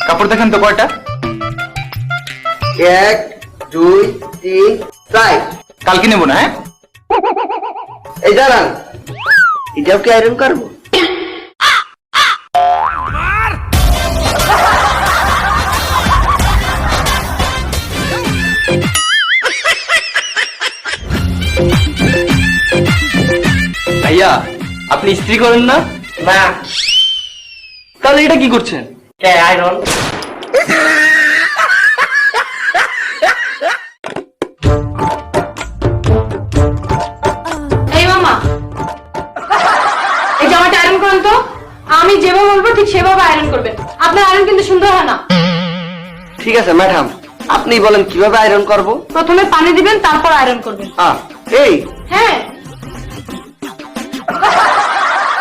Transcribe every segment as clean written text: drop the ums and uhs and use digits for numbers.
কাপড় দেখেন তো কয়টা? 1 2 3 4। কালকে নেবো না? হ্যাঁ, এই দাঁড়ান, এটাও কি আয়রন করবো? ভাইয়া আপনি ইস্ত্রি করেন না? না। তাহলে এটা কি করছেন? কে আয়রন? এই মামা, এই জামাটা আয়রন করেন তো। আমি যেভাবে বলবো ঠিক সেভাবে আয়রন করবেন। আপনার আয়রন কিন্তু সুন্দর হয় না। ঠিক আছে ম্যাডাম, আপনি বলেন কিভাবে আয়রন করব? প্রথমে পানি দিবেন, তারপর আয়রন করবেন। এই হ্যাঁ।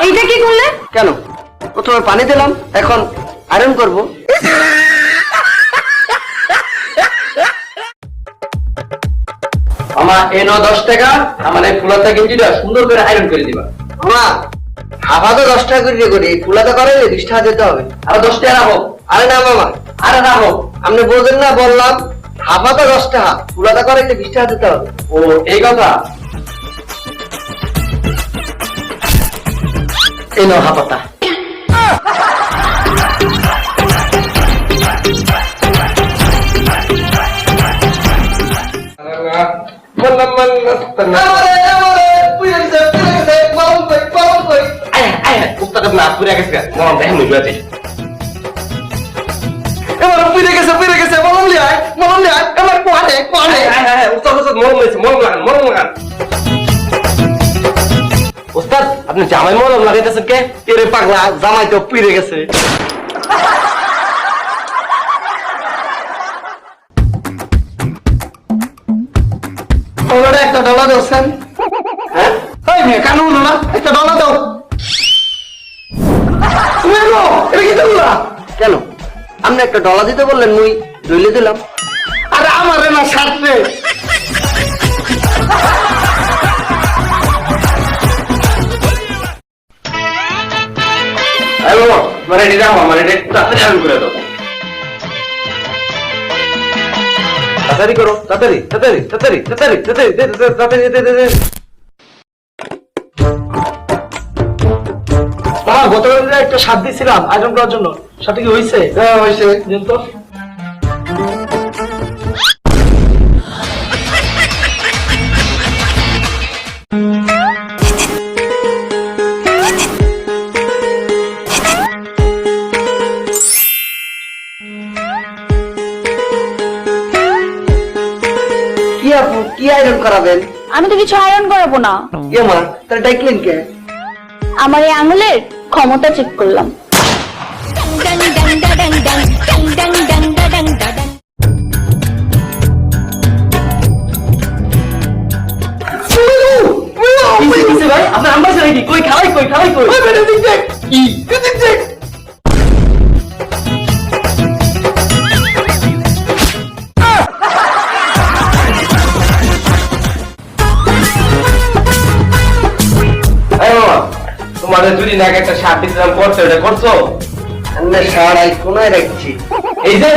এইটা কি করলে? কেন? প্রথমে পানি দিলাম, এখন আয়রন করব। আমার এই 10 টাকা আমার এই ফুলাতা গেঞ্জিটা সুন্দর করে আয়রন করে দিবা। মা, হাফা তো 10 টাকা করে করি, ফুলাতে করে 20 টাকা দিতে হবে। আর 10 টাকা রাখো। আরে না মামা, আরে রাখো। আপনি বোঝেন না, বললাম হাফা তো 10 টাকা, ফুলাতে করে 20 টাকা দিতে হবে। ও এই কথা। এই নাও হাপাতা। আপনি জামাই মলম লাগাইতেছেন কে? এরে পাগলা, জামাই তো পুড়ে গেছে। একটা ডলা দিচ্ছেন? হ্যাঁ, কেন হলো না? একটা ডলা দাও। কেন আপনি একটা ডলা দিতে বললেন, মুই দইলে দিলাম। আরে আমারে না, সাথে তাড়াতাড়ি করো, তাড়াতাড়ি তাড়াতাড়ি তাড়াতাড়ি তাড়াতাড়ি তাড়াতাড়ি তাড়াতাড়ি। গতকাল একটা সাত দিয়েছিলাম আয়োজন করার জন্য, সাথে কি হয়েছে? হ্যাঁ হয়েছে। কিন্তু কি আপু, কি আয়রন করাবেন? আমি তো কিছু আয়রন করাবো না। মা, তার ডাইকলেন কে? আমার এই আঙুলের ক্ষমতা চেক করলাম। ভাই আপনার আম্বাস নাকি? কই খালাই কই খালাই কই? কি তোমার যদি নাকি একটা শার্ট দিচ্ছিলাম করছো, এটা করছো? আমি সারাই কোনায় রাখছি। এই যে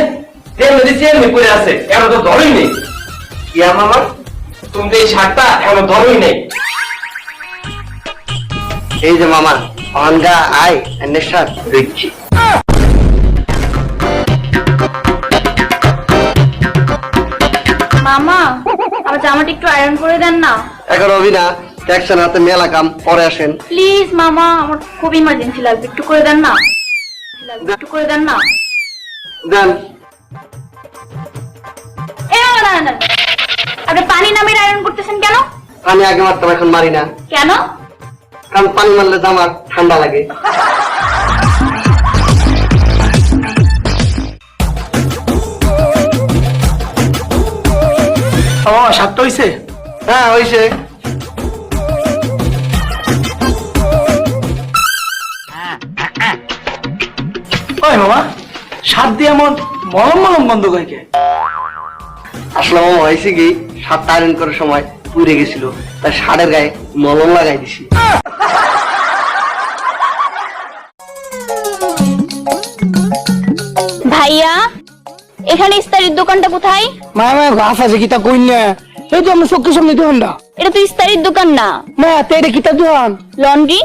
তেল দিচ্ছি এমনি করে আছে, এমন তো ধরই নেই। ইয়া মামা, তুমি তো এই শার্টটা এমন ধরই নেই। এই যে মামা, অনগা আয় এনে সার দেখছি। মামা, আমার জামাটা একটু আয়রন করে দেন না এখন হবি না, ট্যাক্সন হাতে মেলা কাম, পরে আসেন। প্লিজ। মামা, আমার খুব ইমার্জেন্সি লাগবে, একটু করে দেন না। একটু করে দেন না। দেন। না, আপনি পানি নামিয়ে আয়রন করতেছেন কেন? পানি আগে মারতাম, এখন মারি না। কেন? কারণ পানি মারলে জামার ঠান্ডা লাগে। ও সাতটা হইছে? হ্যাঁ হয়েছে। ওই মামা, সাত দিয়ে এমন মলম মলম বন্ধ করে কে? আসলে মামা হয়েছে কি, সাতটা আয়রন করার সময় পুড়ে গেছিল, তাই শাড়ের গায়ে মলম লাগাই দিছি। ভাইয়া এখানে ইস্তারির দোকানটা কোথায়? মা মা গাছ আছে কিতা কই না, এই তো আমরা চোখের সামনে দোকানটা। এটা তো ইস্তারির দোকান না, মা তে এটা কিতা দোকান? লন্ড্রি।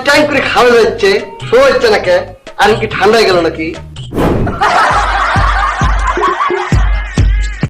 টাইম করে খাওয়া যাচ্ছে শো হচ্ছে নাকি, আর কি ঠান্ডা হয়ে গেল নাকি?